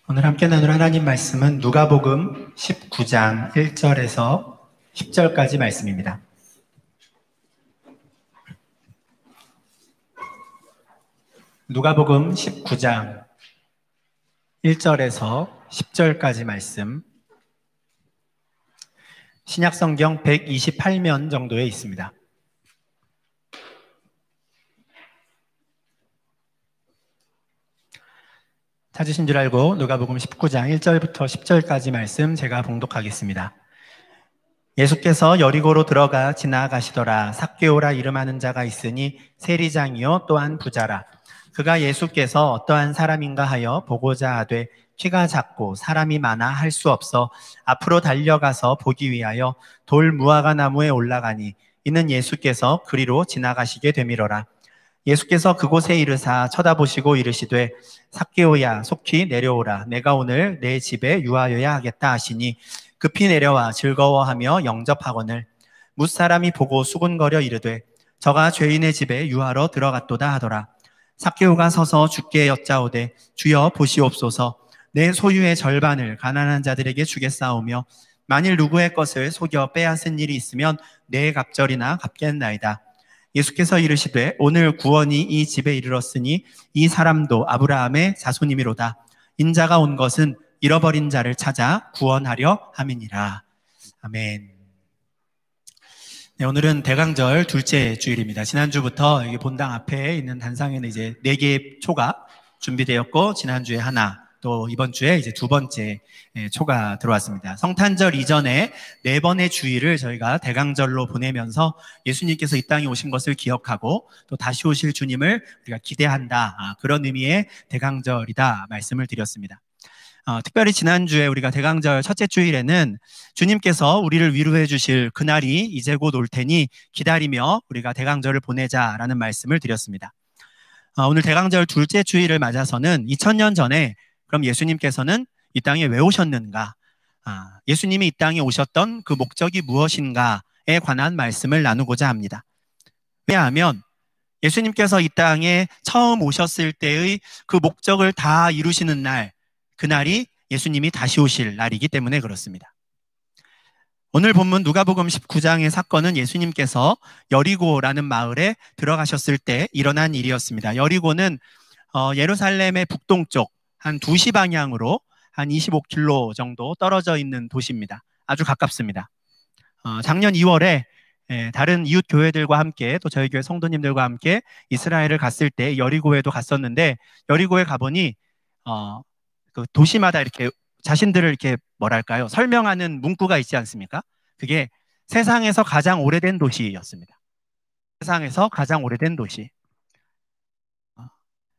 오늘 함께 나눌 하나님 말씀은 누가복음 19장 1절에서 10절까지 말씀입니다. 누가복음 19장 1절에서 10절까지 말씀, 신약성경 128면 정도에 있습니다. 찾으신 줄 알고 누가복음 19장 1절부터 10절까지 말씀 제가 봉독하겠습니다. 예수께서 여리고로 들어가 지나가시더라. 삭개오라 이름하는 자가 있으니 세리장이요 또한 부자라. 그가 예수께서 어떠한 사람인가 하여 보고자 하되 키가 작고 사람이 많아 할 수 없어 앞으로 달려가서 보기 위하여 돌 무화과 나무에 올라가니 이는 예수께서 그리로 지나가시게 되미러라. 예수께서 그곳에 이르사 쳐다보시고 이르시되 삭개오야 속히 내려오라. 내가 오늘 내 집에 유하여야 하겠다 하시니 급히 내려와 즐거워하며 영접하거늘 뭇사람이 보고 수군거려 이르되 저가 죄인의 집에 유하러 들어갔도다 하더라. 삭개오가 서서 주께 여짜오되 주여 보시옵소서. 내 소유의 절반을 가난한 자들에게 주겠사오며 만일 누구의 것을 속여 빼앗은 일이 있으면 내 갑절이나 갚겠나이다. 예수께서 이르시되 오늘 구원이 이 집에 이르렀으니 이 사람도 아브라함의 자손이미로다. 인자가 온 것은 잃어버린 자를 찾아 구원하려 함이니라. 아멘. 네, 오늘은 대강절 둘째 주일입니다. 지난주부터 여기 본당 앞에 있는 단상에는 이제 4개의 초가 준비되었고 지난주에 하나, 또 이번 주에 이제 두 번째 초가 들어왔습니다. 성탄절 이전에 4번의 주일을 저희가 대강절로 보내면서 예수님께서 이 땅에 오신 것을 기억하고 또 다시 오실 주님을 우리가 기대한다. 그런 의미의 대강절이다 말씀을 드렸습니다. 특별히 지난주에 우리가 대강절 첫째 주일에는 주님께서 우리를 위로해 주실 그날이 이제 곧 올 테니 기다리며 우리가 대강절을 보내자라는 말씀을 드렸습니다. 오늘 대강절 둘째 주일을 맞아서는 2000년 전에 그럼 예수님께서는 이 땅에 왜 오셨는가? 예수님이 이 땅에 오셨던 그 목적이 무엇인가에 관한 말씀을 나누고자 합니다. 왜냐하면 예수님께서 이 땅에 처음 오셨을 때의 그 목적을 다 이루시는 날, 그날이 예수님이 다시 오실 날이기 때문에 그렇습니다. 오늘 본문 누가복음 19장의 사건은 예수님께서 여리고라는 마을에 들어가셨을 때 일어난 일이었습니다. 여리고는 예루살렘의 북동쪽 한 2시 방향으로 한 25km 정도 떨어져 있는 도시입니다. 아주 가깝습니다. 작년 2월에 다른 이웃 교회들과 함께 또 저희 교회 성도님들과 함께 이스라엘을 갔을 때 여리고에도 갔었는데 여리고에 가보니 그 도시마다 이렇게 자신들을 이렇게 뭐랄까요? 설명하는 문구가 있지 않습니까? 그게 세상에서 가장 오래된 도시였습니다. 세상에서 가장 오래된 도시.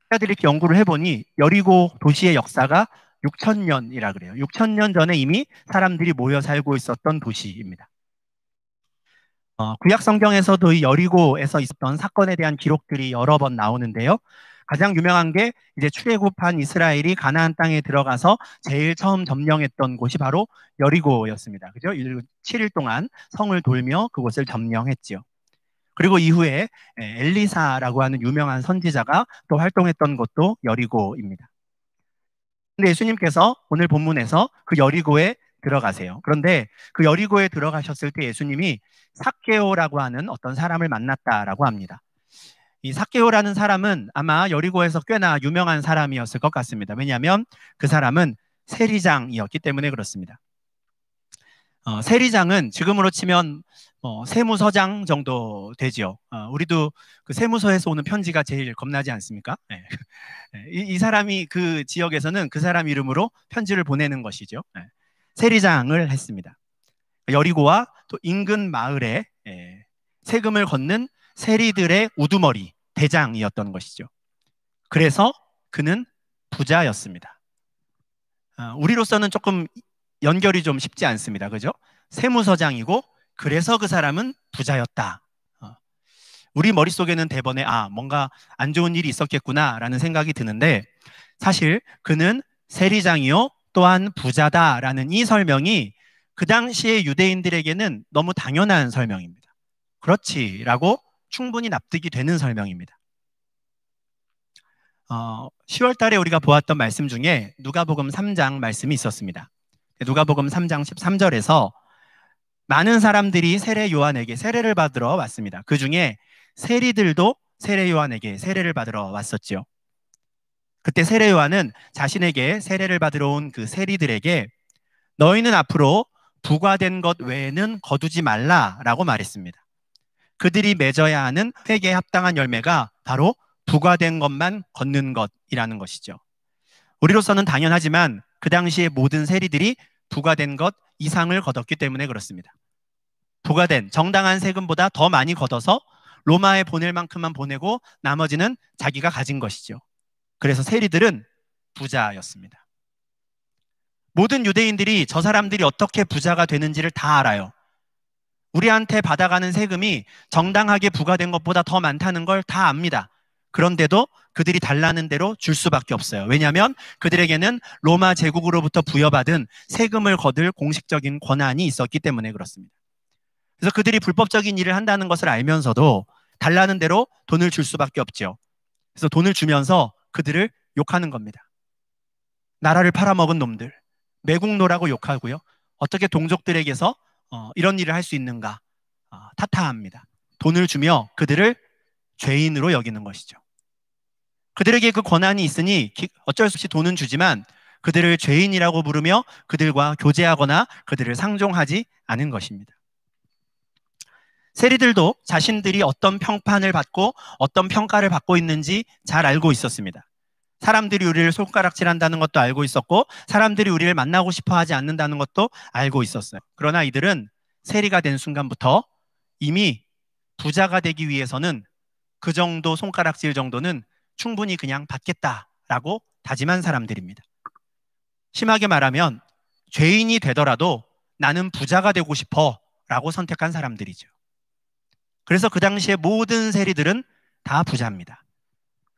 학자들이 이렇게 연구를 해보니 여리고 도시의 역사가 6,000년이라 그래요. 6,000년 전에 이미 사람들이 모여 살고 있었던 도시입니다. 구약 성경에서도 이 여리고에서 있었던 사건에 대한 기록들이 여러 번 나오는데요. 가장 유명한 게 이제 출애굽한 이스라엘이 가나안 땅에 들어가서 제일 처음 점령했던 곳이 바로 여리고였습니다. 그죠? 7일 동안 성을 돌며 그곳을 점령했지요. 그리고 이후에 엘리사라고 하는 유명한 선지자가 또 활동했던 곳도 여리고입니다. 근데 예수님께서 오늘 본문에서 그 여리고에 들어가세요. 그런데 그 여리고에 들어가셨을 때 예수님이 삭개오라고 하는 어떤 사람을 만났다라고 합니다. 이 삭개오라는 사람은 아마 여리고에서 꽤나 유명한 사람이었을 것 같습니다. 왜냐하면 그 사람은 세리장이었기 때문에 그렇습니다. 세리장은 지금으로 치면 세무서장 정도 되지요. 우리도 그 세무서에서 오는 편지가 제일 겁나지 않습니까? 네. 이 사람이 그 지역에서는 그 사람 이름으로 편지를 보내는 것이죠. 네. 세리장을 했습니다. 여리고와 또 인근 마을에 세금을 걷는 세리들의 우두머리 대장이었던 것이죠. 그래서 그는 부자였습니다. 우리로서는 조금 연결이 좀 쉽지 않습니다. 그죠? 세무서장이고 그래서 그 사람은 부자였다. 우리 머릿속에는 대번에 뭔가 안 좋은 일이 있었겠구나라는 생각이 드는데 사실 그는 세리장이요 또한 부자다라는 이 설명이 그 당시의 유대인들에게는 너무 당연한 설명입니다. 그렇지라고 충분히 납득이 되는 설명입니다. 10월 달에 우리가 보았던 말씀 중에 누가복음 3장 말씀이 있었습니다. 누가복음 3장 13절에서 많은 사람들이 세례 요한에게 세례를 받으러 왔습니다. 그 중에 세리들도 세례 요한에게 세례를 받으러 왔었죠. 그때 세례 요한은 자신에게 세례를 받으러 온 그 세리들에게 너희는 앞으로 부과된 것 외에는 거두지 말라라고 말했습니다. 그들이 맺어야 하는 회개에 합당한 열매가 바로 부과된 것만 걷는 것이라는 것이죠. 우리로서는 당연하지만 그 당시에 모든 세리들이 부과된 것 이상을 거뒀기 때문에 그렇습니다. 부과된 정당한 세금보다 더 많이 걷어서 로마에 보낼 만큼만 보내고 나머지는 자기가 가진 것이죠. 그래서 세리들은 부자였습니다. 모든 유대인들이 저 사람들이 어떻게 부자가 되는지를 다 알아요. 우리한테 받아가는 세금이 정당하게 부과된 것보다 더 많다는 걸 다 압니다. 그런데도 그들이 달라는 대로 줄 수밖에 없어요. 왜냐하면 그들에게는 로마 제국으로부터 부여받은 세금을 거둘 공식적인 권한이 있었기 때문에 그렇습니다. 그래서 그들이 불법적인 일을 한다는 것을 알면서도 달라는 대로 돈을 줄 수밖에 없죠. 그래서 돈을 주면서 그들을 욕하는 겁니다. 나라를 팔아먹은 놈들, 매국노라고 욕하고요. 어떻게 동족들에게서 이런 일을 할 수 있는가 탓하합니다. 돈을 주며 그들을 죄인으로 여기는 것이죠. 그들에게 그 권한이 있으니 어쩔 수 없이 돈은 주지만 그들을 죄인이라고 부르며 그들과 교제하거나 그들을 상종하지 않은 것입니다. 세리들도 자신들이 어떤 평판을 받고 어떤 평가를 받고 있는지 잘 알고 있었습니다. 사람들이 우리를 손가락질한다는 것도 알고 있었고 사람들이 우리를 만나고 싶어 하지 않는다는 것도 알고 있었어요. 그러나 이들은 세리가 된 순간부터 이미 부자가 되기 위해서는 그 정도 손가락질 정도는 충분히 그냥 받겠다라고 다짐한 사람들입니다. 심하게 말하면 죄인이 되더라도 나는 부자가 되고 싶어 라고 선택한 사람들이죠. 그래서 그 당시에 모든 세리들은 다 부자입니다.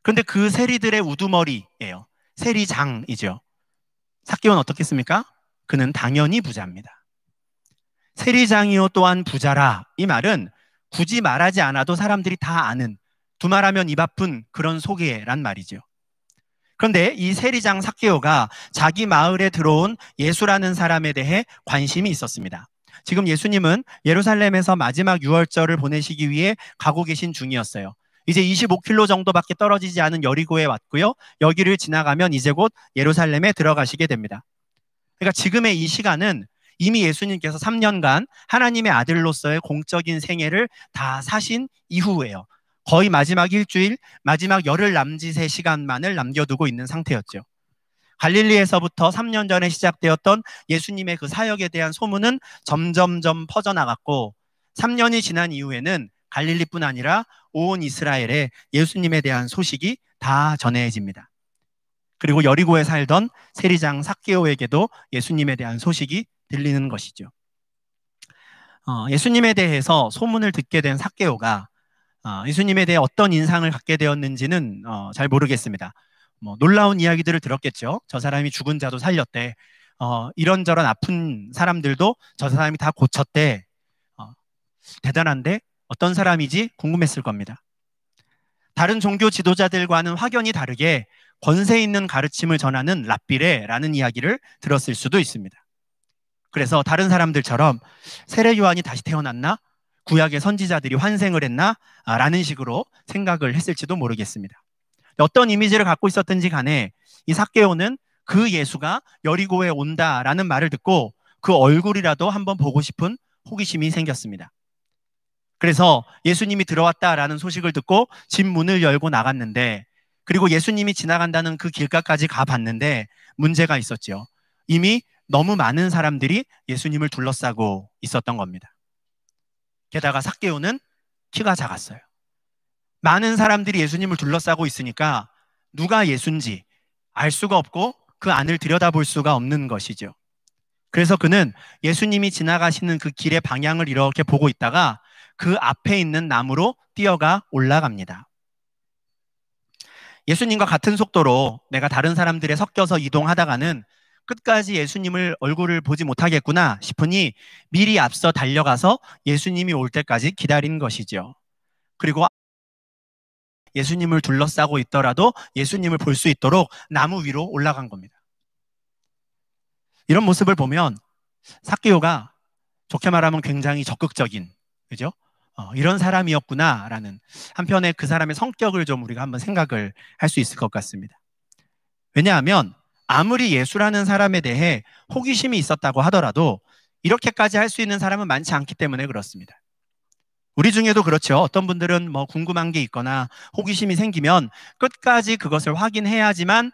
그런데 그 세리들의 우두머리예요. 세리장이죠. 삭개오는 어떻겠습니까? 그는 당연히 부자입니다. 세리장이요 또한 부자라, 이 말은 굳이 말하지 않아도 사람들이 다 아는, 두말하면 입 아픈 그런 소개란 말이죠. 그런데 이 세리장 삭개오가 자기 마을에 들어온 예수라는 사람에 대해 관심이 있었습니다. 지금 예수님은 예루살렘에서 마지막 유월절을 보내시기 위해 가고 계신 중이었어요. 이제 25km 정도밖에 떨어지지 않은 여리고에 왔고요. 여기를 지나가면 이제 곧 예루살렘에 들어가시게 됩니다. 그러니까 지금의 이 시간은 이미 예수님께서 3년간 하나님의 아들로서의 공적인 생애를 다 사신 이후예요. 거의 마지막 일주일, 마지막 열흘 남짓의 시간만을 남겨두고 있는 상태였죠. 갈릴리에서부터 3년 전에 시작되었던 예수님의 그 사역에 대한 소문은 점점점 퍼져나갔고 3년이 지난 이후에는 갈릴리뿐 아니라 온 이스라엘에 예수님에 대한 소식이 다 전해집니다. 그리고 여리고에 살던 세리장 삭개오에게도 예수님에 대한 소식이 들리는 것이죠. 예수님에 대해서 소문을 듣게 된 삭개오가 예수님에 대해 어떤 인상을 갖게 되었는지는 잘 모르겠습니다. 놀라운 이야기들을 들었겠죠. 저 사람이 죽은 자도 살렸대. 이런저런 아픈 사람들도 저 사람이 다 고쳤대. 대단한데 어떤 사람이지 궁금했을 겁니다. 다른 종교 지도자들과는 확연히 다르게 권세 있는 가르침을 전하는 랍비레라는 이야기를 들었을 수도 있습니다. 그래서 다른 사람들처럼 세례 요한이 다시 태어났나? 구약의 선지자들이 환생을 했나? 라는 식으로 생각을 했을지도 모르겠습니다. 어떤 이미지를 갖고 있었든지 간에 이 삭개오는 그 예수가 여리고에 온다라는 말을 듣고 그 얼굴이라도 한번 보고 싶은 호기심이 생겼습니다. 그래서 예수님이 들어왔다라는 소식을 듣고 집 문을 열고 나갔는데, 그리고 예수님이 지나간다는 그 길가까지 가봤는데 문제가 있었죠. 이미 너무 많은 사람들이 예수님을 둘러싸고 있었던 겁니다. 게다가 삭개오는 키가 작았어요. 많은 사람들이 예수님을 둘러싸고 있으니까 누가 예수인지 알 수가 없고 그 안을 들여다볼 수가 없는 것이죠. 그래서 그는 예수님이 지나가시는 그 길의 방향을 이렇게 보고 있다가 그 앞에 있는 나무로 뛰어가 올라갑니다. 예수님과 같은 속도로 내가 다른 사람들에 섞여서 이동하다가는 끝까지 예수님을 얼굴을 보지 못하겠구나 싶으니 미리 앞서 달려가서 예수님이 올 때까지 기다린 것이죠. 그리고 예수님을 둘러싸고 있더라도 예수님을 볼 수 있도록 나무 위로 올라간 겁니다. 이런 모습을 보면 삭개오가 좋게 말하면 굉장히 적극적인, 그죠? 이런 사람이었구나라는, 한편에 그 사람의 성격을 좀 우리가 한번 생각을 할 수 있을 것 같습니다. 왜냐하면 아무리 예수라는 사람에 대해 호기심이 있었다고 하더라도 이렇게까지 할 수 있는 사람은 많지 않기 때문에 그렇습니다. 우리 중에도 그렇죠. 어떤 분들은 뭐 궁금한 게 있거나 호기심이 생기면 끝까지 그것을 확인해야지만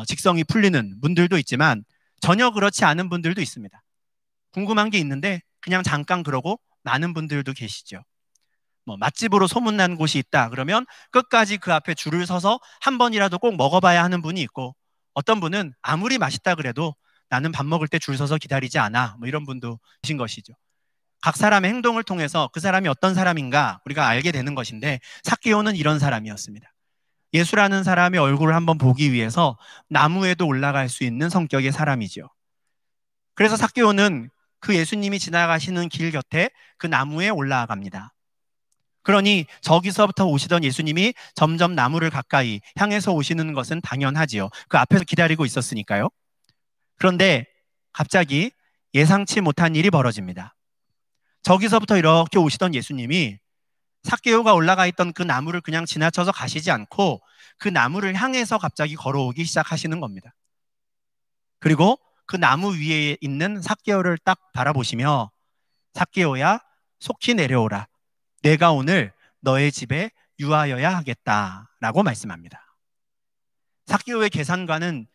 직성이 풀리는 분들도 있지만, 전혀 그렇지 않은 분들도 있습니다. 궁금한 게 있는데 그냥 잠깐 그러고 마는 분들도 계시죠. 뭐 맛집으로 소문난 곳이 있다 그러면 끝까지 그 앞에 줄을 서서 한 번이라도 꼭 먹어봐야 하는 분이 있고, 어떤 분은 아무리 맛있다 그래도 나는 밥 먹을 때 줄 서서 기다리지 않아, 뭐 이런 분도 계신 것이죠. 각 사람의 행동을 통해서 그 사람이 어떤 사람인가 우리가 알게 되는 것인데, 삭개오는 이런 사람이었습니다. 예수라는 사람의 얼굴을 한번 보기 위해서 나무에도 올라갈 수 있는 성격의 사람이죠. 그래서 삭개오는 그 예수님이 지나가시는 길 곁에 그 나무에 올라갑니다. 그러니 저기서부터 오시던 예수님이 점점 나무를 가까이 향해서 오시는 것은 당연하지요. 그 앞에서 기다리고 있었으니까요. 그런데 갑자기 예상치 못한 일이 벌어집니다. 저기서부터 이렇게 오시던 예수님이 삭개오가 올라가 있던 그 나무를 그냥 지나쳐서 가시지 않고 그 나무를 향해서 갑자기 걸어오기 시작하시는 겁니다. 그리고 그 나무 위에 있는 삭개오를 딱 바라보시며, 삭개오야, 속히 내려오라. 내가 오늘 너의 집에 유하여야 하겠다라고 말씀합니다. 삭개오의 계산과는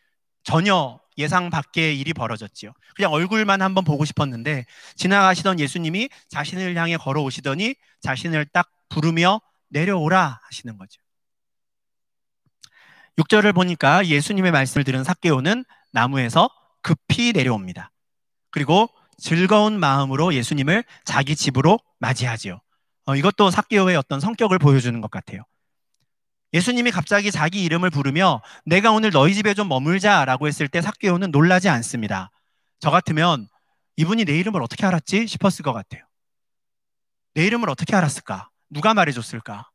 전혀 예상 밖의 일이 벌어졌지요. 그냥 얼굴만 한번 보고 싶었는데 지나가시던 예수님이 자신을 향해 걸어오시더니 자신을 딱 부르며 내려오라 하시는 거죠. 6절을 보니까 예수님의 말씀을 들은 삭개오는 나무에서 급히 내려옵니다. 그리고 즐거운 마음으로 예수님을 자기 집으로 맞이하지요. 이것도 삭개오의 어떤 성격을 보여주는 것 같아요. 예수님이 갑자기 자기 이름을 부르며 내가 오늘 너희 집에 좀 머물자라고 했을 때 삭개오는 놀라지 않습니다. 저 같으면 이분이 내 이름을 어떻게 알았지 싶었을 것 같아요. 내 이름을 어떻게 알았을까? 누가 말해줬을까?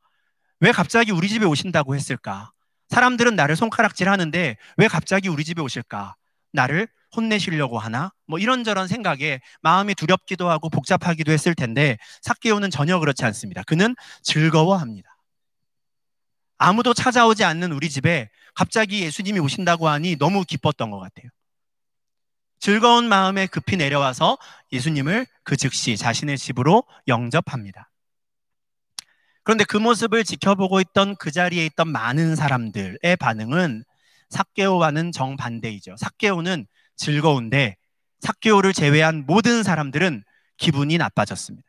왜 갑자기 우리 집에 오신다고 했을까? 사람들은 나를 손가락질하는데 왜 갑자기 우리 집에 오실까? 나를 혼내시려고 하나? 뭐 이런저런 생각에 마음이 두렵기도 하고 복잡하기도 했을 텐데, 삭개오는 전혀 그렇지 않습니다. 그는 즐거워합니다. 아무도 찾아오지 않는 우리 집에 갑자기 예수님이 오신다고 하니 너무 기뻤던 것 같아요. 즐거운 마음에 급히 내려와서 예수님을 그 즉시 자신의 집으로 영접합니다. 그런데 그 모습을 지켜보고 있던 그 자리에 있던 많은 사람들의 반응은 삭개오와는 정반대이죠. 삭개오는 즐거운데 삭개오를 제외한 모든 사람들은 기분이 나빠졌습니다.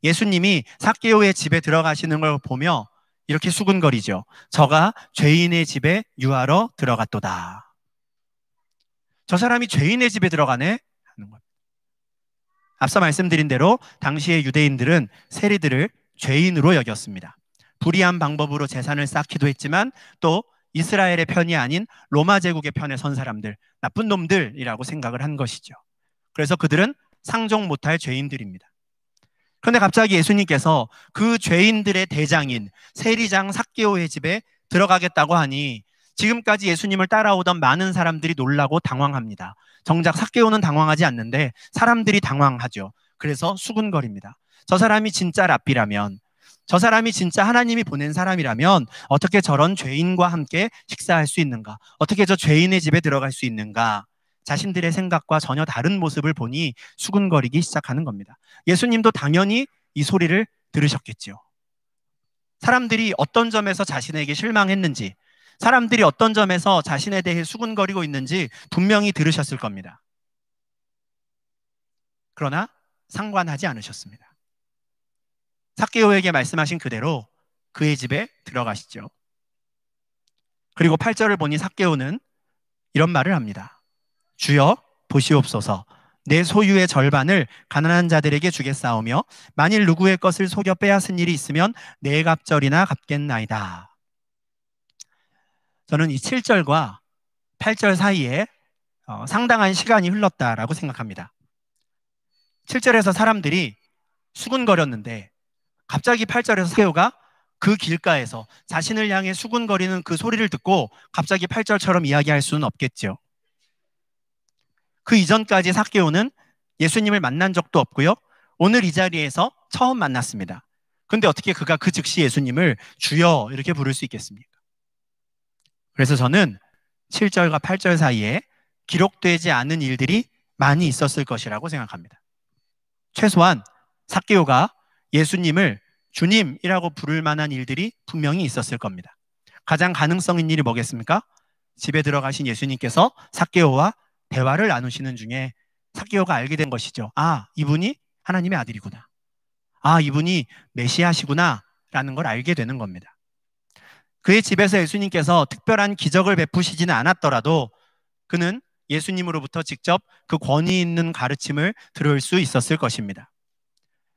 예수님이 삭개오의 집에 들어가시는 걸 보며 이렇게 수군거리죠. 저가 죄인의 집에 유하러 들어갔도다. 저 사람이 죄인의 집에 들어가네? 하는 겁니다. 앞서 말씀드린 대로 당시의 유대인들은 세리들을 죄인으로 여겼습니다. 불의한 방법으로 재산을 쌓기도 했지만 또 이스라엘의 편이 아닌 로마 제국의 편에 선 사람들, 나쁜 놈들이라고 생각을 한 것이죠. 그래서 그들은 상종 못할 죄인들입니다. 그런데 갑자기 예수님께서 그 죄인들의 대장인 세리장 삭개오의 집에 들어가겠다고 하니 지금까지 예수님을 따라오던 많은 사람들이 놀라고 당황합니다. 정작 삭개오는 당황하지 않는데 사람들이 당황하죠. 그래서 수군거립니다. 저 사람이 진짜 랍비라면, 저 사람이 진짜 하나님이 보낸 사람이라면 어떻게 저런 죄인과 함께 식사할 수 있는가? 어떻게 저 죄인의 집에 들어갈 수 있는가? 자신들의 생각과 전혀 다른 모습을 보니 수군거리기 시작하는 겁니다. 예수님도 당연히 이 소리를 들으셨겠죠. 사람들이 어떤 점에서 자신에게 실망했는지, 사람들이 어떤 점에서 자신에 대해 수군거리고 있는지 분명히 들으셨을 겁니다. 그러나 상관하지 않으셨습니다. 삭개오에게 말씀하신 그대로 그의 집에 들어가시죠. 그리고 8절을 보니 삭개오는 이런 말을 합니다. 주여 보시옵소서, 내 소유의 절반을 가난한 자들에게 주겠사오며 만일 누구의 것을 속여 빼앗은 일이 있으면 네 갑절이나 갚겠나이다. 저는 이 7절과 8절 사이에 상당한 시간이 흘렀다라고 생각합니다. 7절에서 사람들이 수군거렸는데 갑자기 8절에서 삭개오가 그 길가에서 자신을 향해 수군거리는 그 소리를 듣고 갑자기 8절처럼 이야기할 수는 없겠죠. 그 이전까지 삭개오는 예수님을 만난 적도 없고요. 오늘 이 자리에서 처음 만났습니다. 근데 어떻게 그가 그 즉시 예수님을 주여 이렇게 부를 수 있겠습니까? 그래서 저는 7절과 8절 사이에 기록되지 않은 일들이 많이 있었을 것이라고 생각합니다. 최소한 삭개오가 예수님을 주님이라고 부를 만한 일들이 분명히 있었을 겁니다. 가장 가능성 있는 일이 뭐겠습니까? 집에 들어가신 예수님께서 삭개오와 대화를 나누시는 중에 삭개오가 알게 된 것이죠. 아, 이분이 하나님의 아들이구나. 아, 이분이 메시아시구나 라는 걸 알게 되는 겁니다. 그의 집에서 예수님께서 특별한 기적을 베푸시지는 않았더라도 그는 예수님으로부터 직접 그 권위 있는 가르침을 들을 수 있었을 것입니다.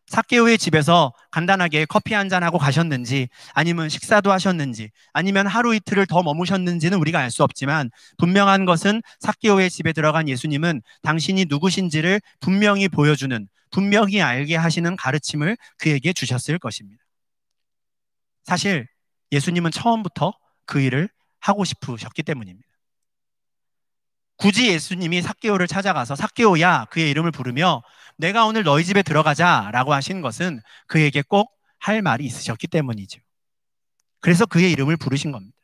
삭개오의 집에서 간단하게 커피 한잔하고 가셨는지 아니면 식사도 하셨는지 아니면 하루 이틀을 더 머무셨는지는 우리가 알 수 없지만 분명한 것은 삭개오의 집에 들어간 예수님은 당신이 누구신지를 분명히 보여주는, 분명히 알게 하시는 가르침을 그에게 주셨을 것입니다. 사실 예수님은 처음부터 그 일을 하고 싶으셨기 때문입니다. 굳이 예수님이 삭개오를 찾아가서 삭개오야 그의 이름을 부르며 내가 오늘 너희 집에 들어가자 라고 하신 것은 그에게 꼭 할 말이 있으셨기 때문이죠. 그래서 그의 이름을 부르신 겁니다.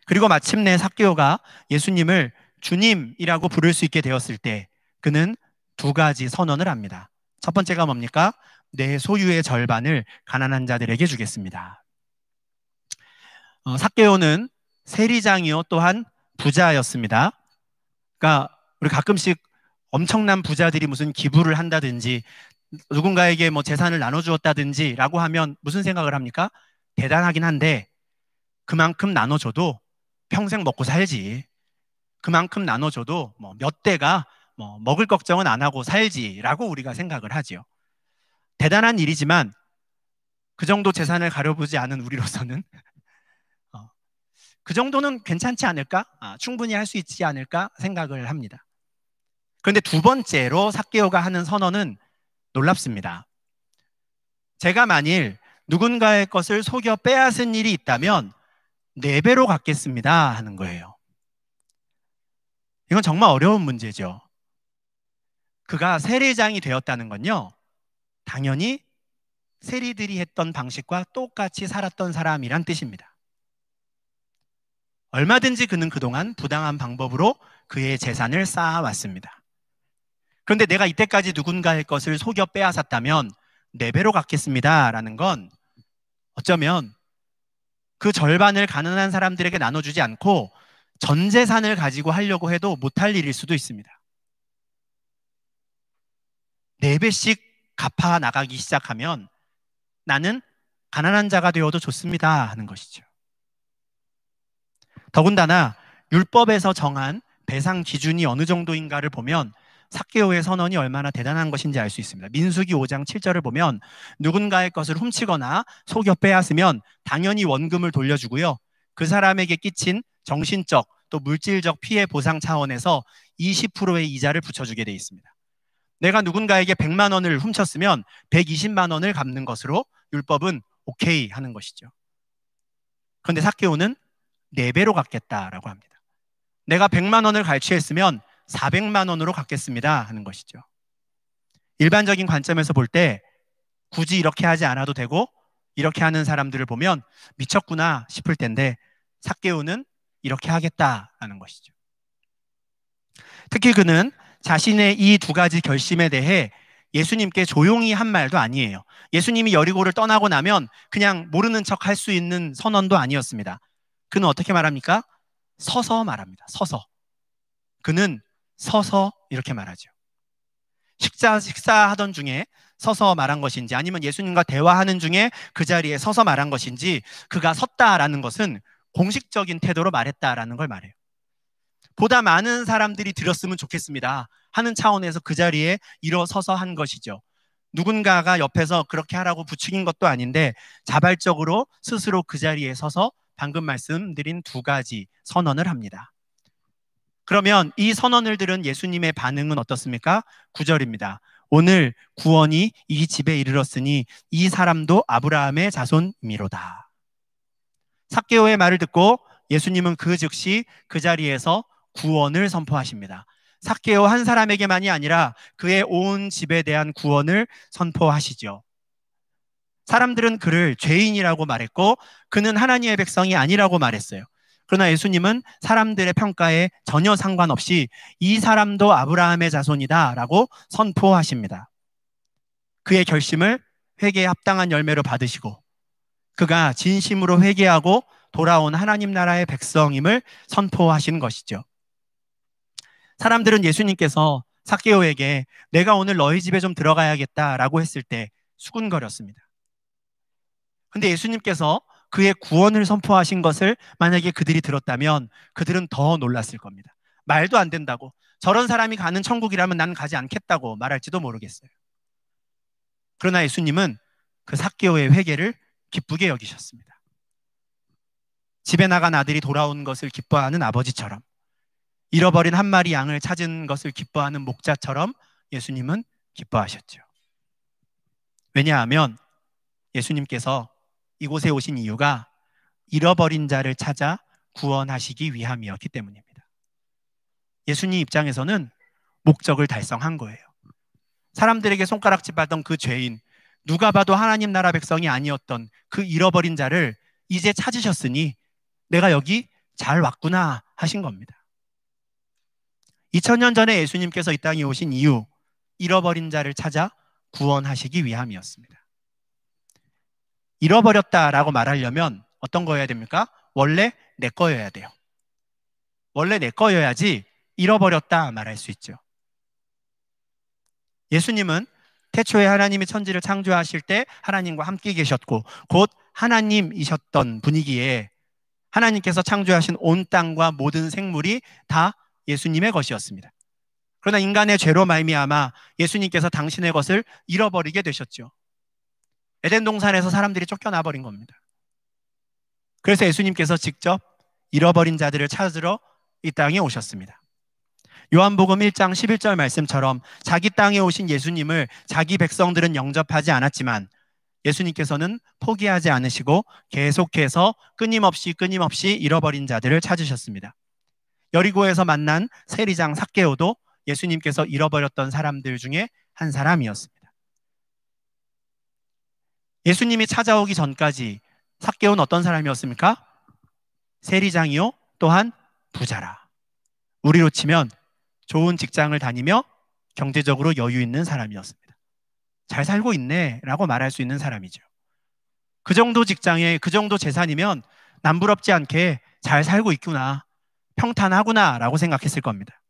그리고 마침내 삭개오가 예수님을 주님이라고 부를 수 있게 되었을 때 그는 두 가지 선언을 합니다. 첫 번째가 뭡니까? 내 소유의 절반을 가난한 자들에게 주겠습니다. 삭개오는 세리장이요 또한 부자였습니다. 그러니까 우리 가끔씩 엄청난 부자들이 무슨 기부를 한다든지 누군가에게 뭐 재산을 나눠주었다든지 라고 하면 무슨 생각을 합니까? 대단하긴 한데 그만큼 나눠줘도 평생 먹고 살지. 그만큼 나눠줘도 뭐 몇 대가 뭐 먹을 걱정은 안 하고 살지라고 우리가 생각을 하지요. 대단한 일이지만 그 정도 재산을 가려보지 않은 우리로서는 그 정도는 괜찮지 않을까? 충분히 할 수 있지 않을까 생각을 합니다. 그런데 두 번째로 삭개오가 하는 선언은 놀랍습니다. 제가 만일 누군가의 것을 속여 빼앗은 일이 있다면 4배로 갚겠습니다 하는 거예요. 이건 정말 어려운 문제죠. 그가 세리장이 되었다는 건요, 당연히 세리들이 했던 방식과 똑같이 살았던 사람이란 뜻입니다. 얼마든지 그는 그동안 부당한 방법으로 그의 재산을 쌓아왔습니다. 그런데 내가 이때까지 누군가의 것을 속여 빼앗았다면 4배로 갚겠습니다 라는 건 어쩌면 그 절반을 가난한 사람들에게 나눠주지 않고 전 재산을 가지고 하려고 해도 못할 일일 수도 있습니다. 4배씩 갚아 나가기 시작하면 나는 가난한 자가 되어도 좋습니다 하는 것이죠. 더군다나 율법에서 정한 배상 기준이 어느 정도인가를 보면 삭개오의 선언이 얼마나 대단한 것인지 알 수 있습니다. 민수기 5장 7절을 보면 누군가의 것을 훔치거나 속여 빼앗으면 당연히 원금을 돌려주고요. 그 사람에게 끼친 정신적 또 물질적 피해 보상 차원에서 20%의 이자를 붙여주게 돼 있습니다. 내가 누군가에게 100만 원을 훔쳤으면 120만 원을 갚는 것으로 율법은 오케이 하는 것이죠. 그런데 삭개오는 4배로 갚겠다라고 합니다. 내가 100만 원을 갈취했으면 400만 원으로 갚겠습니다 하는 것이죠. 일반적인 관점에서 볼 때 굳이 이렇게 하지 않아도 되고 이렇게 하는 사람들을 보면 미쳤구나 싶을 텐데 삭개오는 이렇게 하겠다라는 것이죠. 특히 그는 자신의 이 두 가지 결심에 대해 예수님께 조용히 한 말도 아니에요. 예수님이 여리고를 떠나고 나면 그냥 모르는 척 할 수 있는 선언도 아니었습니다. 그는 어떻게 말합니까? 서서 말합니다. 서서. 그는 서서 이렇게 말하죠. 식사하던 중에 서서 말한 것인지 아니면 예수님과 대화하는 중에 그 자리에 서서 말한 것인지 그가 섰다라는 것은 공식적인 태도로 말했다라는 걸 말해요. 보다 많은 사람들이 들었으면 좋겠습니다 하는 차원에서 그 자리에 일어서서 한 것이죠. 누군가가 옆에서 그렇게 하라고 부추긴 것도 아닌데 자발적으로 스스로 그 자리에 서서 방금 말씀드린 두 가지 선언을 합니다. 그러면 이 선언을 들은 예수님의 반응은 어떻습니까? 9절입니다. 오늘 구원이 이 집에 이르렀으니 이 사람도 아브라함의 자손이미로다. 삭개오의 말을 듣고 예수님은 그 즉시 그 자리에서 구원을 선포하십니다. 삭개오 한 사람에게만이 아니라 그의 온 집에 대한 구원을 선포하시죠. 사람들은 그를 죄인이라고 말했고 그는 하나님의 백성이 아니라고 말했어요. 그러나 예수님은 사람들의 평가에 전혀 상관없이 이 사람도 아브라함의 자손이다 라고 선포하십니다. 그의 결심을 회개에 합당한 열매로 받으시고 그가 진심으로 회개하고 돌아온 하나님 나라의 백성임을 선포하신 것이죠. 사람들은 예수님께서 삭개오에게 내가 오늘 너희 집에 좀 들어가야겠다라고 했을 때 수군거렸습니다. 근데 예수님께서 그의 구원을 선포하신 것을 만약에 그들이 들었다면 그들은 더 놀랐을 겁니다. 말도 안 된다고, 저런 사람이 가는 천국이라면 난 가지 않겠다고 말할지도 모르겠어요. 그러나 예수님은 그 삭개오의 회개를 기쁘게 여기셨습니다. 집에 나간 아들이 돌아온 것을 기뻐하는 아버지처럼, 잃어버린 한 마리 양을 찾은 것을 기뻐하는 목자처럼 예수님은 기뻐하셨죠. 왜냐하면 예수님께서 이곳에 오신 이유가 잃어버린 자를 찾아 구원하시기 위함이었기 때문입니다. 예수님 입장에서는 목적을 달성한 거예요. 사람들에게 손가락질 받던 그 죄인, 누가 봐도 하나님 나라 백성이 아니었던 그 잃어버린 자를 이제 찾으셨으니 내가 여기 잘 왔구나 하신 겁니다. 2000년 전에 예수님께서 이 땅에 오신 이유, 잃어버린 자를 찾아 구원하시기 위함이었습니다. 잃어버렸다라고 말하려면 어떤 거여야 됩니까? 원래 내 거여야 돼요. 원래 내 거여야지 잃어버렸다 말할 수 있죠. 예수님은 태초에 하나님이 천지를 창조하실 때 하나님과 함께 계셨고 곧 하나님이셨던 분이기에 하나님께서 창조하신 온 땅과 모든 생물이 다 예수님의 것이었습니다. 그러나 인간의 죄로 말미암아 예수님께서 당신의 것을 잃어버리게 되셨죠. 에덴 동산에서 사람들이 쫓겨나 버린 겁니다. 그래서 예수님께서 직접 잃어버린 자들을 찾으러 이 땅에 오셨습니다. 요한복음 1장 11절 말씀처럼 자기 땅에 오신 예수님을 자기 백성들은 영접하지 않았지만 예수님께서는 포기하지 않으시고 계속해서 끊임없이 잃어버린 자들을 찾으셨습니다. 여리고에서 만난 세리장 삭개오도 예수님께서 잃어버렸던 사람들 중에 한 사람이었습니다. 예수님이 찾아오기 전까지 삭개오는 어떤 사람이었습니까? 세리장이요 또한 부자라. 우리로 치면 좋은 직장을 다니며 경제적으로 여유 있는 사람이었습니다. 잘 살고 있네 라고 말할 수 있는 사람이죠. 그 정도 직장에 그 정도 재산이면 남부럽지 않게 잘 살고 있구나, 평탄하구나 라고 생각했을 겁니다.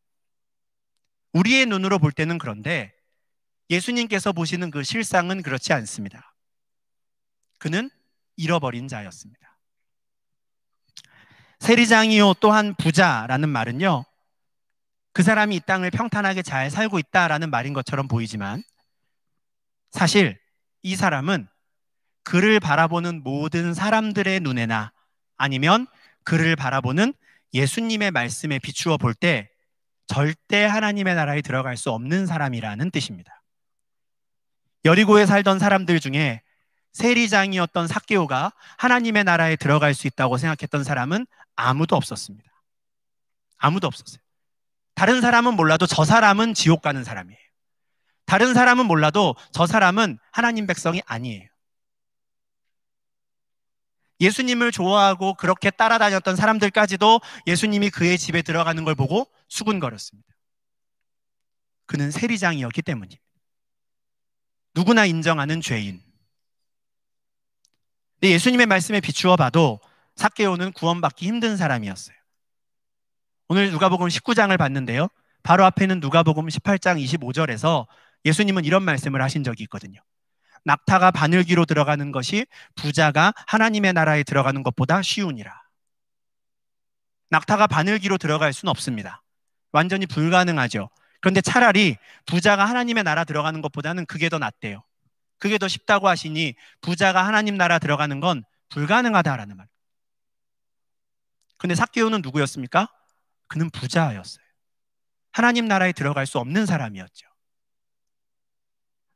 우리의 눈으로 볼 때는 그런데 예수님께서 보시는 그 실상은 그렇지 않습니다. 그는 잃어버린 자였습니다. 세리장이요 또한 부자라는 말은요, 그 사람이 이 땅을 평탄하게 잘 살고 있다라는 말인 것처럼 보이지만 사실 이 사람은 그를 바라보는 모든 사람들의 눈에나 아니면 그를 바라보는 예수님의 말씀에 비추어 볼 때 절대 하나님의 나라에 들어갈 수 없는 사람이라는 뜻입니다. 여리고에 살던 사람들 중에 세리장이었던 삭개오가 하나님의 나라에 들어갈 수 있다고 생각했던 사람은 아무도 없었습니다. 아무도 없었어요. 다른 사람은 몰라도 저 사람은 지옥 가는 사람이에요. 다른 사람은 몰라도 저 사람은 하나님 백성이 아니에요. 예수님을 좋아하고 그렇게 따라다녔던 사람들까지도 예수님이 그의 집에 들어가는 걸 보고 수군거렸습니다. 그는 세리장이었기 때문입니다. 누구나 인정하는 죄인. 근데 예수님의 말씀에 비추어 봐도 삭개오는 구원받기 힘든 사람이었어요. 오늘 누가복음 19장을 봤는데요. 바로 앞에는 누가복음 18장 25절에서 예수님은 이런 말씀을 하신 적이 있거든요. 낙타가 바늘귀로 들어가는 것이 부자가 하나님의 나라에 들어가는 것보다 쉬우니라. 낙타가 바늘귀로 들어갈 수는 없습니다. 완전히 불가능하죠. 그런데 차라리 부자가 하나님의 나라 들어가는 것보다는 그게 더 낫대요. 그게 더 쉽다고 하시니 부자가 하나님 나라 들어가는 건 불가능하다라는 말. 근데 삭개오는 누구였습니까? 그는 부자였어요. 하나님 나라에 들어갈 수 없는 사람이었죠.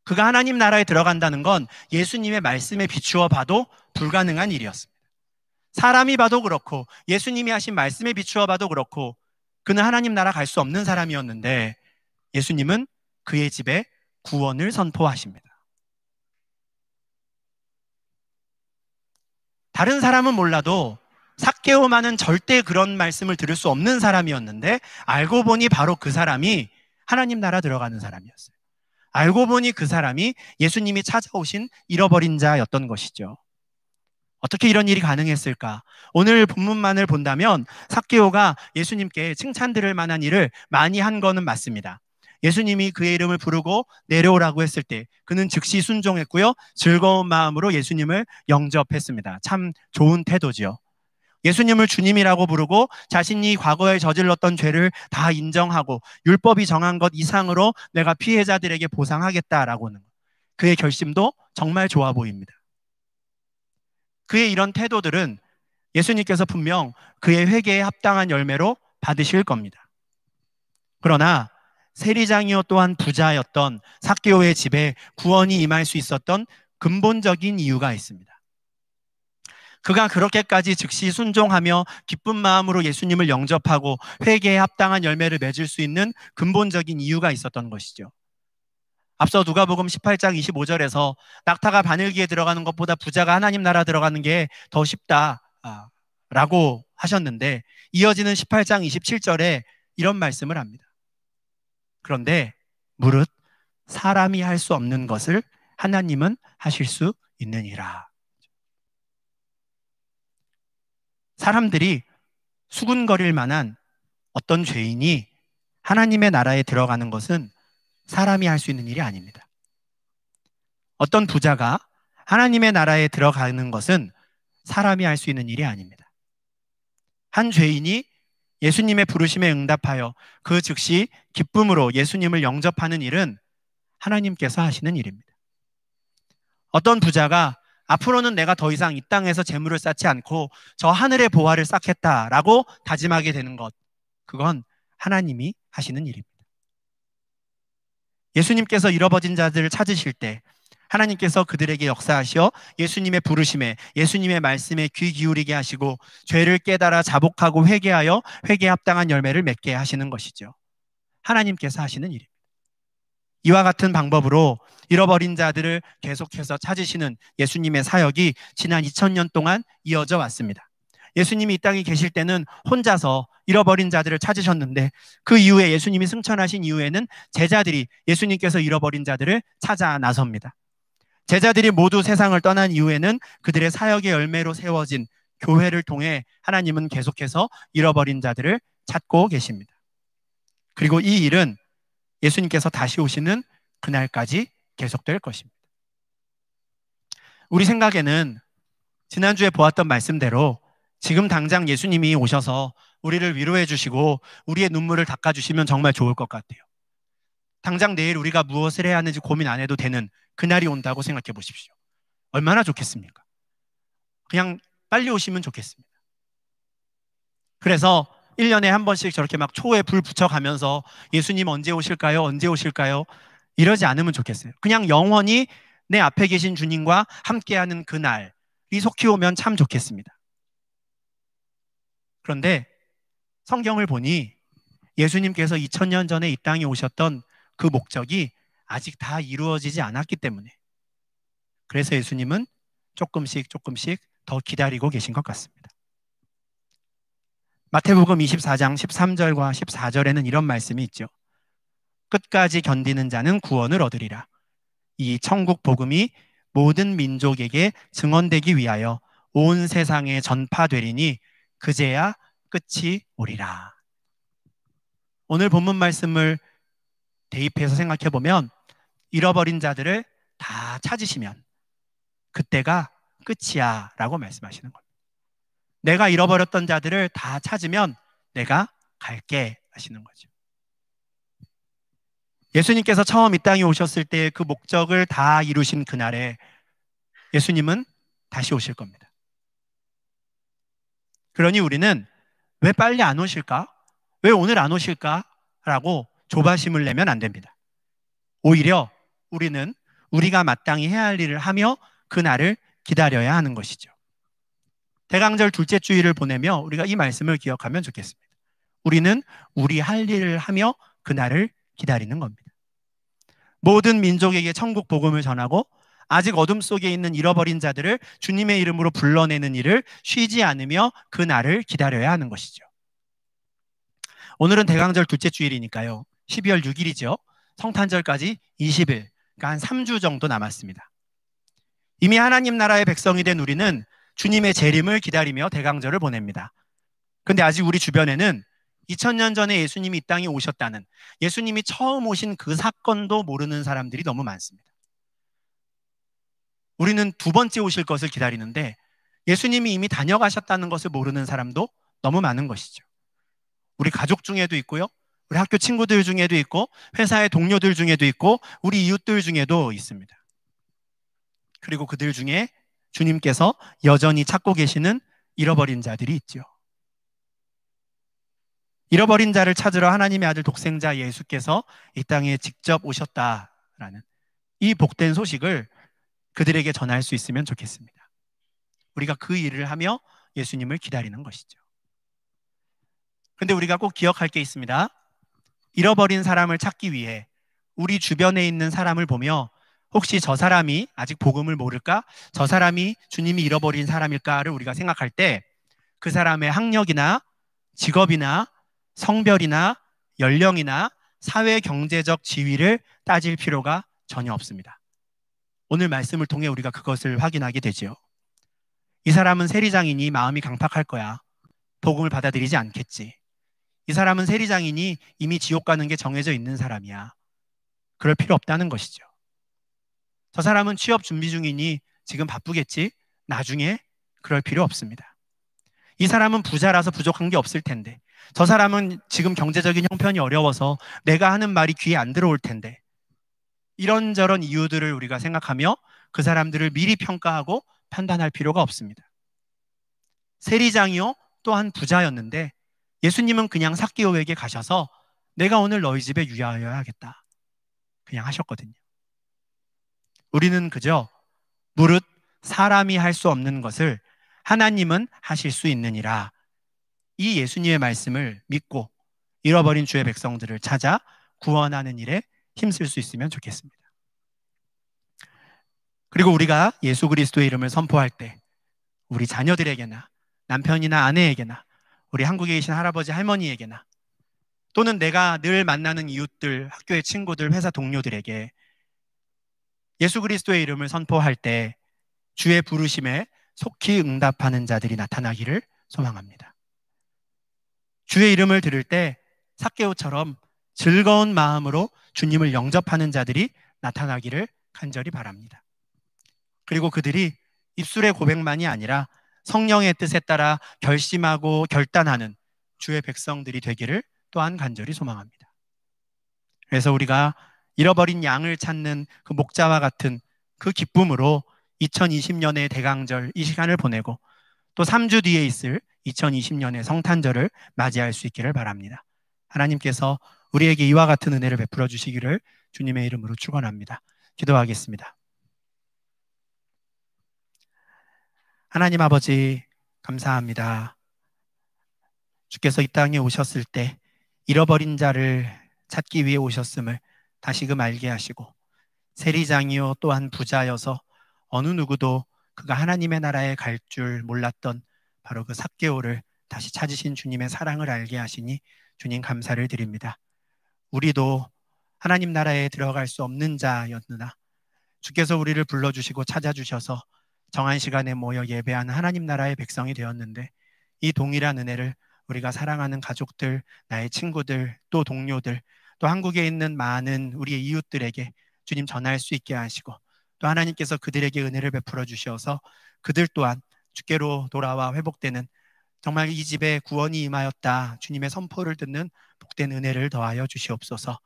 그가 하나님 나라에 들어간다는 건 예수님의 말씀에 비추어 봐도 불가능한 일이었습니다. 사람이 봐도 그렇고 예수님이 하신 말씀에 비추어 봐도 그렇고 그는 하나님 나라 갈 수 없는 사람이었는데 예수님은 그의 집에 구원을 선포하십니다. 다른 사람은 몰라도 삭개오만은 절대 그런 말씀을 들을 수 없는 사람이었는데 알고 보니 바로 그 사람이 하나님 나라 들어가는 사람이었어요. 알고 보니 그 사람이 예수님이 찾아오신 잃어버린 자였던 것이죠. 어떻게 이런 일이 가능했을까? 오늘 본문만을 본다면 삭개오가 예수님께 칭찬 들을 만한 일을 많이 한 거는 맞습니다. 예수님이 그의 이름을 부르고 내려오라고 했을 때 그는 즉시 순종했고요. 즐거운 마음으로 예수님을 영접했습니다. 참 좋은 태도지요. 예수님을 주님이라고 부르고 자신이 과거에 저질렀던 죄를 다 인정하고 율법이 정한 것 이상으로 내가 피해자들에게 보상하겠다라고는 그의 결심도 정말 좋아 보입니다. 그의 이런 태도들은 예수님께서 분명 그의 회개에 합당한 열매로 받으실 겁니다. 그러나 세리장이요 또한 부자였던 삭개오의 집에 구원이 임할 수 있었던 근본적인 이유가 있습니다. 그가 그렇게까지 즉시 순종하며 기쁜 마음으로 예수님을 영접하고 회개에 합당한 열매를 맺을 수 있는 근본적인 이유가 있었던 것이죠. 앞서 누가복음 18장 25절에서 낙타가 바늘기에 들어가는 것보다 부자가 하나님 나라 들어가는 게 더 쉽다라고 하셨는데 이어지는 18장 27절에 이런 말씀을 합니다. 그런데 무릇 사람이 할 수 없는 것을 하나님은 하실 수 있느니라. 사람들이 수군거릴 만한 어떤 죄인이 하나님의 나라에 들어가는 것은 사람이 할 수 있는 일이 아닙니다. 어떤 부자가 하나님의 나라에 들어가는 것은 사람이 할 수 있는 일이 아닙니다. 한 죄인이 예수님의 부르심에 응답하여 그 즉시 기쁨으로 예수님을 영접하는 일은 하나님께서 하시는 일입니다. 어떤 부자가 앞으로는 내가 더 이상 이 땅에서 재물을 쌓지 않고 저 하늘의 보화를 쌓겠다라고 다짐하게 되는 것, 그건 하나님이 하시는 일입니다. 예수님께서 잃어버린 자들을 찾으실 때 하나님께서 그들에게 역사하시어 예수님의 부르심에 예수님의 말씀에 귀 기울이게 하시고 죄를 깨달아 자복하고 회개하여 회개에 합당한 열매를 맺게 하시는 것이죠. 하나님께서 하시는 일입니다. 이와 같은 방법으로 잃어버린 자들을 계속해서 찾으시는 예수님의 사역이 지난 2000년 동안 이어져 왔습니다. 예수님이 이 땅에 계실 때는 혼자서 잃어버린 자들을 찾으셨는데 그 이후에 예수님이 승천하신 이후에는 제자들이 예수님께서 잃어버린 자들을 찾아 나섭니다. 제자들이 모두 세상을 떠난 이후에는 그들의 사역의 열매로 세워진 교회를 통해 하나님은 계속해서 잃어버린 자들을 찾고 계십니다. 그리고 이 일은 예수님께서 다시 오시는 그날까지 계속될 것입니다. 우리 생각에는 지난주에 보았던 말씀대로 지금 당장 예수님이 오셔서 우리를 위로해 주시고 우리의 눈물을 닦아주시면 정말 좋을 것 같아요. 당장 내일 우리가 무엇을 해야 하는지 고민 안 해도 되는 그날이 온다고 생각해 보십시오. 얼마나 좋겠습니까? 그냥 빨리 오시면 좋겠습니다. 그래서 1년에 한 번씩 저렇게 막 초에 불 붙여가면서 예수님 언제 오실까요? 언제 오실까요? 이러지 않으면 좋겠어요. 그냥 영원히 내 앞에 계신 주님과 함께하는 그날이 속히 오면 참 좋겠습니다. 그런데 성경을 보니 예수님께서 2000년 전에 이 땅에 오셨던 그 목적이 아직 다 이루어지지 않았기 때문에 그래서 예수님은 조금씩 더 기다리고 계신 것 같습니다. 마태복음 24장 13절과 14절에는 이런 말씀이 있죠. 끝까지 견디는 자는 구원을 얻으리라. 이 천국 복음이 모든 민족에게 증언되기 위하여 온 세상에 전파되리니 그제야 끝이 오리라. 오늘 본문 말씀을 대입해서 생각해 보면 잃어버린 자들을 다 찾으시면 그때가 끝이야 라고 말씀하시는 겁니다. 내가 잃어버렸던 자들을 다 찾으면 내가 갈게 하시는 거죠. 예수님께서 처음 이 땅에 오셨을 때 그 목적을 다 이루신 그날에 예수님은 다시 오실 겁니다. 그러니 우리는 왜 빨리 안 오실까? 왜 오늘 안 오실까? 라고 조바심을 내면 안 됩니다. 오히려 우리는 우리가 마땅히 해야 할 일을 하며 그날을 기다려야 하는 것이죠. 대강절 둘째 주일을 보내며 우리가 이 말씀을 기억하면 좋겠습니다. 우리는 우리 할 일을 하며 그날을 기다리는 겁니다. 모든 민족에게 천국 복음을 전하고 아직 어둠 속에 있는 잃어버린 자들을 주님의 이름으로 불러내는 일을 쉬지 않으며 그날을 기다려야 하는 것이죠. 오늘은 대강절 둘째 주일이니까요. 12월 6일이죠. 성탄절까지 20일, 그러니까 한 3주 정도 남았습니다. 이미 하나님 나라의 백성이 된 우리는 주님의 재림을 기다리며 대강절을 보냅니다. 그런데 아직 우리 주변에는 2000년 전에 예수님이 이 땅에 오셨다는, 예수님이 처음 오신 그 사건도 모르는 사람들이 너무 많습니다. 우리는 두 번째 오실 것을 기다리는데 예수님이 이미 다녀가셨다는 것을 모르는 사람도 너무 많은 것이죠. 우리 가족 중에도 있고요, 우리 학교 친구들 중에도 있고, 회사의 동료들 중에도 있고, 우리 이웃들 중에도 있습니다. 그리고 그들 중에 주님께서 여전히 찾고 계시는 잃어버린 자들이 있죠. 잃어버린 자를 찾으러 하나님의 아들 독생자 예수께서 이 땅에 직접 오셨다라는 이 복된 소식을 그들에게 전할 수 있으면 좋겠습니다. 우리가 그 일을 하며 예수님을 기다리는 것이죠. 그런데 우리가 꼭 기억할 게 있습니다. 잃어버린 사람을 찾기 위해 우리 주변에 있는 사람을 보며 혹시 저 사람이 아직 복음을 모를까? 저 사람이 주님이 잃어버린 사람일까를 우리가 생각할 때 그 사람의 학력이나 직업이나 성별이나 연령이나 사회 경제적 지위를 따질 필요가 전혀 없습니다. 오늘 말씀을 통해 우리가 그것을 확인하게 되죠. 이 사람은 세리장이니 마음이 강팍할 거야. 복음을 받아들이지 않겠지. 이 사람은 세리장이니 이미 지옥 가는 게 정해져 있는 사람이야. 그럴 필요 없다는 것이죠. 저 사람은 취업 준비 중이니 지금 바쁘겠지. 나중에 그럴 필요 없습니다. 이 사람은 부자라서 부족한 게 없을 텐데, 저 사람은 지금 경제적인 형편이 어려워서 내가 하는 말이 귀에 안 들어올 텐데, 이런저런 이유들을 우리가 생각하며 그 사람들을 미리 평가하고 판단할 필요가 없습니다. 세리장이요 또한 부자였는데 예수님은 그냥 삭개오에게 가셔서 내가 오늘 너희 집에 유하여야겠다 그냥 하셨거든요. 우리는 그저 무릇 사람이 할 수 없는 것을 하나님은 하실 수 있느니라, 이 예수님의 말씀을 믿고 잃어버린 주의 백성들을 찾아 구원하는 일에 힘쓸 수 있으면 좋겠습니다. 그리고 우리가 예수 그리스도의 이름을 선포할 때 우리 자녀들에게나 남편이나 아내에게나 우리 한국에 계신 할아버지 할머니에게나 또는 내가 늘 만나는 이웃들, 학교의 친구들, 회사 동료들에게 예수 그리스도의 이름을 선포할 때 주의 부르심에 속히 응답하는 자들이 나타나기를 소망합니다. 주의 이름을 들을 때 삭개오처럼 즐거운 마음으로 주님을 영접하는 자들이 나타나기를 간절히 바랍니다. 그리고 그들이 입술의 고백만이 아니라 성령의 뜻에 따라 결심하고 결단하는 주의 백성들이 되기를 또한 간절히 소망합니다. 그래서 우리가 잃어버린 양을 찾는 그 목자와 같은 그 기쁨으로 2020년의 대강절 이 시간을 보내고 또 3주 뒤에 있을 2020년의 성탄절을 맞이할 수 있기를 바랍니다. 하나님께서 우리에게 이와 같은 은혜를 베풀어 주시기를 주님의 이름으로 축원합니다. 기도하겠습니다. 하나님 아버지 감사합니다. 주께서 이 땅에 오셨을 때 잃어버린 자를 찾기 위해 오셨음을 다시금 알게 하시고, 세리장이요 또한 부자여서 어느 누구도 그가 하나님의 나라에 갈 줄 몰랐던 바로 그 삭개오를 다시 찾으신 주님의 사랑을 알게 하시니 주님 감사를 드립니다. 우리도 하나님 나라에 들어갈 수 없는 자였으나 주께서 우리를 불러주시고 찾아주셔서 정한 시간에 모여 예배하는 하나님 나라의 백성이 되었는데, 이 동일한 은혜를 우리가 사랑하는 가족들, 나의 친구들, 또 동료들, 또 한국에 있는 많은 우리의 이웃들에게 주님 전할 수 있게 하시고, 또 하나님께서 그들에게 은혜를 베풀어 주셔서 그들 또한 주께로 돌아와 회복되는, 정말 이 집에 구원이 임하였다 주님의 선포를 듣는 복된 은혜를 더하여 주시옵소서.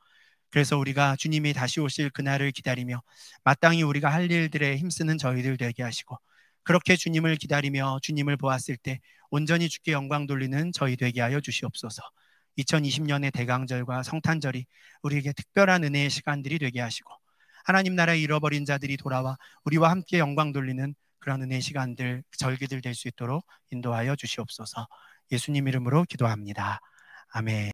그래서 우리가 주님이 다시 오실 그날을 기다리며 마땅히 우리가 할 일들에 힘쓰는 저희들 되게 하시고, 그렇게 주님을 기다리며 주님을 보았을 때 온전히 주께 영광 돌리는 저희 되게 하여 주시옵소서. 2020년의 대강절과 성탄절이 우리에게 특별한 은혜의 시간들이 되게 하시고, 하나님 나라에 잃어버린 자들이 돌아와 우리와 함께 영광 돌리는 그런 은혜의 시간들, 절기들 될 수 있도록 인도하여 주시옵소서. 예수님 이름으로 기도합니다. 아멘.